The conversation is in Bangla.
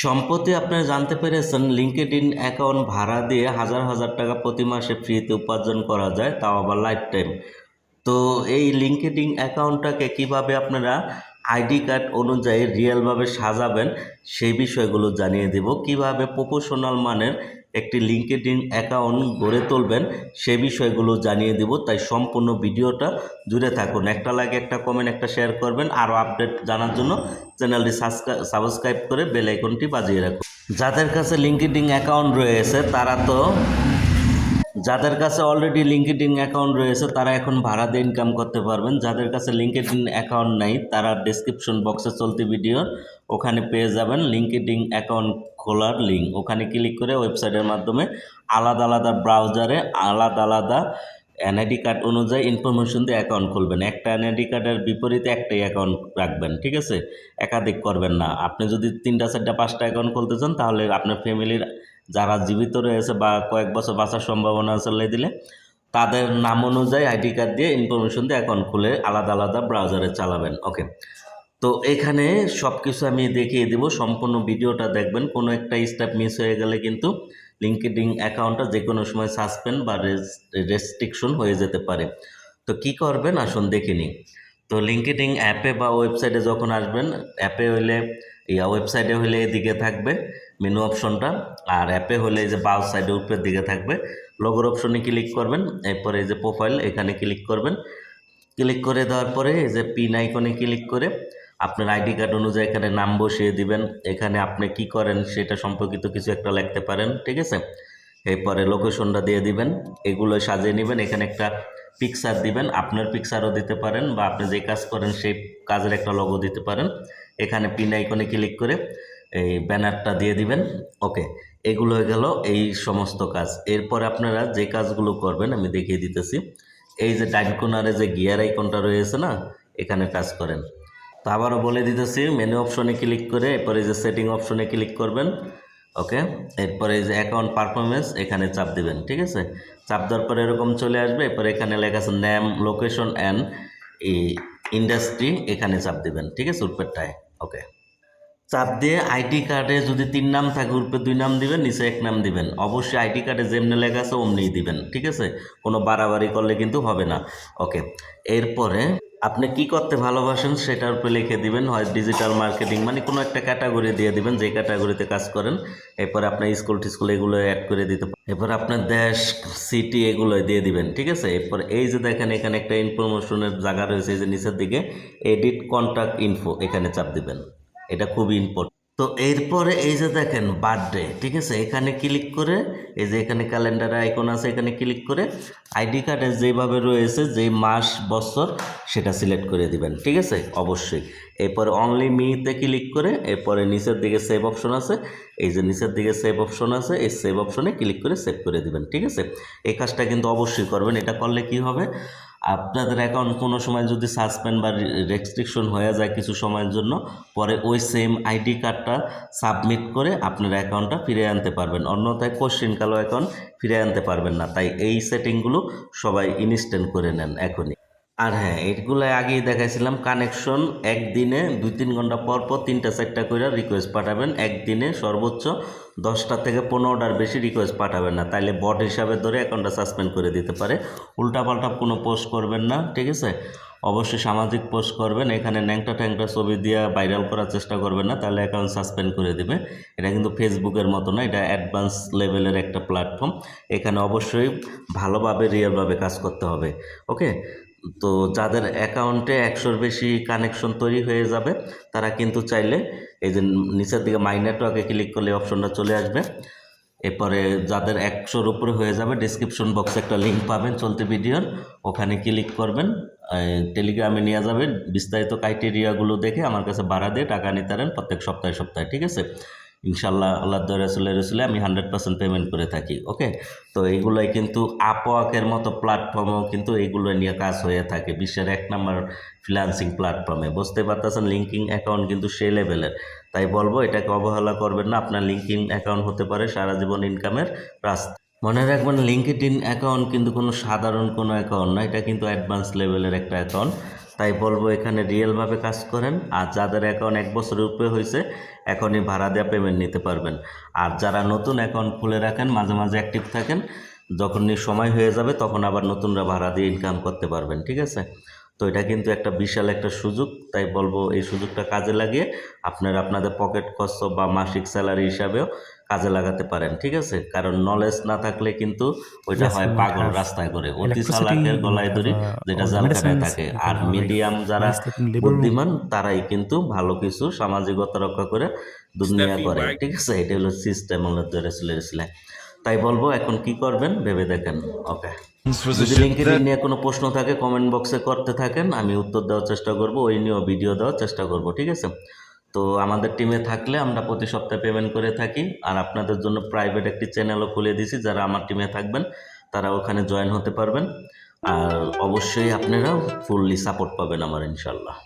সম্প্রতি আপনারা জানতে পেরেছেন লিঙ্কডইন অ্যাকাউন্ট ভাড়া দিয়ে হাজার হাজার টাকা প্রতি মাসে ফ্রিতে উপার্জন করা যায়, তাও আবার লাইফ টাইম। তো এই লিঙ্কডইন অ্যাকাউন্টটাকে কিভাবে আপনারা আইডি কার্ড অনুযায়ী রিয়েলভাবে সাজাবেন সেই বিষয়গুলো জানিয়ে দেব। কিভাবে প্রফেশনাল মানের একটি লিঙ্কডইন অ্যাকাউন্ট গড়ে তুলবেন সেই বিষয়গুলো জানিয়ে দেব। তাই সম্পূর্ণ ভিডিওটা জুড়ে থাকুন। একটা লাইক, একটা কমেন্ট, একটা শেয়ার করবেন। আরও আপডেট জানার জন্য চ্যানেলটি সাবস্ক্রাইব করে বেল আইকনটি বাজিয়ে রাখুন। যাদের কাছে লিঙ্কডইন অ্যাকাউন্ট রয়েছে তারা তো যাদের কাছে অলরেডি লিঙ্কডইন অ্যাকাউন্ট রয়েছে তারা এখন ভাড়া দিয়ে ইনকাম করতে পারবেন। যাদের কাছে লিঙ্কডইন অ্যাকাউন্ট নাই তারা ডেসক্রিপশন বক্সে চলতি ভিডিওর ওখানে পেয়ে যাবেন লিঙ্কডইন অ্যাকাউন্ট খোলার লিঙ্ক। ওখানে ক্লিক করে ওয়েবসাইটের মাধ্যমে আলাদা আলাদা ব্রাউজারে আলাদা আলাদা এনআইডি কার্ড অনুযায়ী ইনফরমেশন দিয়ে অ্যাকাউন্ট খুলবেন। একটা এনআইডি কার্ডের বিপরীতে একটাই অ্যাকাউন্ট রাখবেন, ঠিক আছে? একাধিক করবেন না। আপনি যদি 3টা 4টা 5টা অ্যাকাউন্ট খুলতে চান তাহলে আপনার ফ্যামিলির যারা জীবিত রয়েছে বা কয়েক বছর বাঁচার সম্ভাবনা চলে দিলে তাদের নাম অনুযায়ী আইডি কার্ড দিয়ে ইনফরমেশন দিয়ে অ্যাকাউন্ট খুলে আলাদা আলাদা ব্রাউজারে চালাবেন। ওকে, তো এখানে সব কিছু আমি দেখিয়ে দেব। সম্পূর্ণ ভিডিওটা দেখবেন। কোনো একটা স্টেপ মিস হয়ে গেলে কিন্তু লিঙ্কডইন অ্যাকাউন্টটা যে কোনো সময় সাসপেন্ড বা রেস্ট্রিকশন হয়ে যেতে পারে। তো কি করবেন আসুন দেখে নিই। তো লিঙ্কডইন অ্যাপে বা ওয়েবসাইটে যখন আসবেন, অ্যাপে হইলে ওয়েবসাইটে হলে এদিকে থাকবে মেনু অপশনটা, আর অ্যাপে হলে এই যে বাউ সাইডের উপরের দিকে থাকবে লোগোর অপশনে ক্লিক করবেন। এরপরে এই যে প্রোফাইল এখানে ক্লিক করবেন। ক্লিক করে দেওয়ার পরে এই যে পিন আইকনে ক্লিক করে আপনার আইডি কার্ড অনুযায়ী এখানে নাম বসিয়ে দিবেন। এখানে আপনি কি করেন সেটা সম্পর্কিত কিছু একটা লিখতে পারেন, ঠিক আছে? এরপরে লোকেশনটা দিয়ে দিবেন, এগুলো সাজিয়ে নেবেন। এখানে একটা পিকচার দিবেন, আপনার পিকচারও দিতে পারেন বা আপনি যে কাজ করেন সেই কাজের একটা লোগো দিতে পারেন। এখানে পিন আইকনে ক্লিক করে এই ব্যানারটা দিয়ে দিবেন। ওকে, এগুলো হয়ে গেল এই সমস্ত কাজ। এরপরে আপনারা যে কাজগুলো করবেন আমি দেখিয়ে দিতেছি। এই যে ডাইন কর্নারে যে গিয়ার আইকনটা রয়েছে না, এখানে টাচ করেন। তো আবারও বলে দিতেছি, মেনু অপশনে ক্লিক করে এরপরে যে সেটিং অপশনে ক্লিক করবেন। ওকে, এরপরে এই যে অ্যাকাউন্ট পারফরমেন্স এখানে চাপ দিবেন, ঠিক আছে? চাপ দেওয়ার পরে এরকম চলে আসবে। এরপরে এখানে লেখা আছে নেম, লোকেশন অ্যান্ড ইন্ডাস্ট্রি, এখানে চাপ দিবেন, ঠিক আছে? উপরেরটায়। ওকে, চাপ দিয়ে আইডি কার্ডে যদি 3 নাম থাকে উপরে 2 নাম দিবেন, নিচে 1 নাম দিবেন। অবশ্যই আইডি কার্ডে যেমনি লেখা আছে অমনিই দিবেন, ঠিক আছে? কোনো বাড়াবাড়ি করলে কিন্তু হবে না। ওকে, এরপরে আপনি কি করতে ভালোবাসেন সেটার উপরে লিখে দিবেন, হয় ডিজিটাল মার্কেটিং মানে কোনো একটা ক্যাটাগরি দিয়ে দিবেন যে ক্যাটাগরিতে কাজ করেন। এরপরে আপনার স্কুল টিস্কুল এগুলো অ্যাড করে দিতে পারেন। এরপর আপনার দেশ, সিটি এগুলো দিয়ে দিবেন, ঠিক আছে? এরপর এই যে দেখেন এখানে একটা ইনফরমেশনের জায়গা রয়েছে, এই যে নিচের দিকে এডিট কন্ট্যাক্ট ইনফো, এখানে চাপ দিবেন। এটা খুবই ইম্পর্টেন্ট। তো এরপরে এই যে দেখেন বার্থডে, ঠিক আছে? এখানে ক্লিক করে এই যে এখানে ক্যালেন্ডার আইকন আছে, এখানে ক্লিক করে আইডি কার্ডে যেভাবে রয়েছে যেই মাস বছর সেটা সিলেক্ট করে দিবেন, ঠিক আছে? অবশ্যই। এরপরে অনলি মিতে ক্লিক করে এরপরে নিচের দিকে সেভ অপশন আছে, এই যে নিচের দিকে সেভ অপশন আছে, এই সেভ অপশনে ক্লিক করে সেভ করে দিবেন, ঠিক আছে? এই কাজটা কিন্তু অবশ্যই করবেন। এটা করলে কি হবে, আপনাদের অ্যাকাউন্ট কোনো সময় যদি সাসপেন্ড বা রেস্ট্রিকশন হয়ে যায় কিছু সময়ের জন্য, পরে ওই সেম আইডি কার্ডটা সাবমিট করে আপনার অ্যাকাউন্টটা ফিরে আনতে পারবেন। অন্যথায় কোশ্চিনকালও অ্যাকাউন্ট ফিরে আনতে পারবেন না। তাই এই সেটিংগুলো সবাই ইনস্টল করে নেন এখনই। আর হ্যাঁ, এগুলো আগেই দেখাইছিলাম, কানেকশন একদিনে 2-3 ঘন্টা পর পর 3টা 4টা করে রিকোয়েস্ট পাঠাবেন। একদিনে সর্বোচ্চ 10টা থেকে 15টার বেশি রিকোয়েস্ট পাঠাবেন না, তাইলে বট হিসাবে ধরে অ্যাকাউন্টটা সাসপেন্ড করে দিতে পারে। উল্টাপাল্টা কোনো পোস্ট করবেন না, ঠিক আছে? অবশ্যই সামাজিক পোস্ট করবেন। এখানে ন্যাংটা ট্যাংটা ছবি দিয়ে ভাইরাল করার চেষ্টা করবেন না, তাহলে অ্যাকাউন্ট সাসপেন্ড করে দেবে। এটা কিন্তু ফেসবুকের মতো না, এটা অ্যাডভান্স লেভেলের একটা প্ল্যাটফর্ম। এখানে অবশ্যই ভালোভাবে রিয়েলভাবে কাজ করতে হবে। ওকে, তো যাদের অ্যাকাউন্টে 100-র বেশি কানেকশন তৈরি হয়ে যাবে তারা কিন্তু চাইলে এই যে নিচের দিকে মাই নেটওয়ার্কে ক্লিক করলে অপশনটা চলে আসবে। এরপরে যাদের 100-র উপরে হয়ে যাবে ডিসক্রিপশন বক্সে একটা লিঙ্ক পাবেন চলতি ভিডিওর, ওখানে ক্লিক করবেন। টেলিগ্রামে নিয়ে যাবেন, বিস্তারিত ক্রাইটেরিয়াগুলো দেখে আমার কাছে ভাড়া দিয়ে টাকা নিতে পারেন প্রত্যেক সপ্তাহে সপ্তাহে, ঠিক আছে? ইনশাল্লাহ আল্লাহ রসুলে আমি 100% পেমেন্ট করে থাকি। ওকে, তো এইগুলোই কিন্তু আপওয়ার্কের মতো প্ল্যাটফর্মও কিন্তু এইগুলো নিয়ে কাজ হয়ে থাকে, বিশ্বের 1 নম্বর ফ্রিল্যান্সিং প্ল্যাটফর্মে। বুঝতে পারতেছেন লিঙ্কিং অ্যাকাউন্ট কিন্তু সেই লেভেলের। তাই বলবো এটাকে অবহেলা করবেন না, আপনার লিঙ্কিং অ্যাকাউন্ট হতে পারে সারা জীবন ইনকামের রাস্তা। মনে রাখবেন লিঙ্কডইন অ্যাকাউন্ট কিন্তু কোনো সাধারণ কোনো অ্যাকাউন্ট না, এটা কিন্তু অ্যাডভান্স লেভেলের একটা অ্যাকাউন্ট। তাই বলবো এখানে রিয়েলভাবে কাজ করেন। আর যাদের অ্যাকাউন্ট 1 বছরের উপরে হয়েছে এখনই ভাড়া দেওয়া পেমেন্ট নিতে পারবেন। আর যারা নতুন অ্যাকাউন্ট খুলে রাখেন, মাঝে মাঝে অ্যাক্টিভ থাকেন, যখনই সময় হয়ে যাবে তখন আবার নতুনরা ভাড়া দিয়ে ইনকাম করতে পারবেন, ঠিক আছে? তো এটা কিন্তু একটা বিশাল একটা সুযোগ, তাই বলবো এই সুযোগটা কাজে লাগিয়ে আপনারা আপনাদের পকেট খরচ বা মাসিক স্যালারি হিসাবেও কাজে লাগাতে পারেন, ঠিক আছে? কারণ নলেজ না থাকলে কিন্তু ওইটা Yes, হয় we might পাগল have রাস্তায় করে, অতি electricity, চালাকের we গলায় might have দড়ি, যেটা all the জালকাটায় medicines, থাকে। we আর can have like মিডিয়াম যারা nice looking labor room. বুদ্ধিমান তারাই কিন্তু ভালো কিছু সামাজিকতা রক্ষা করে দুনিয়া করে, ঠিক আছে? এটা হলো সিস্টেম চলে। তাই বলবো এখন কি করবেন ভেবে দেখেন। ওকে, যদি লিঙ্কডইন নিয়ে কোনো প্রশ্ন থাকে কমেন্ট বক্সে করতে থাকেন, আমি উত্তর দেওয়ার চেষ্টা করব, ওই নিয়েও ভিডিও দেওয়ার চেষ্টা করব, ঠিক আছে? তো আমাদের টিমে থাকলে আমরা প্রতি সপ্তাহে পেমেন্ট করে থাকি। আর আপনাদের জন্য প্রাইভেট একটি চ্যানেলও খুলে দিয়েছি, যারা আমার টিমে থাকবেন তারা ওখানে জয়েন হতে পারবেন। আর অবশ্যই আপনারা ফুললি সাপোর্ট পাবেন আমার, ইনশাল্লাহ।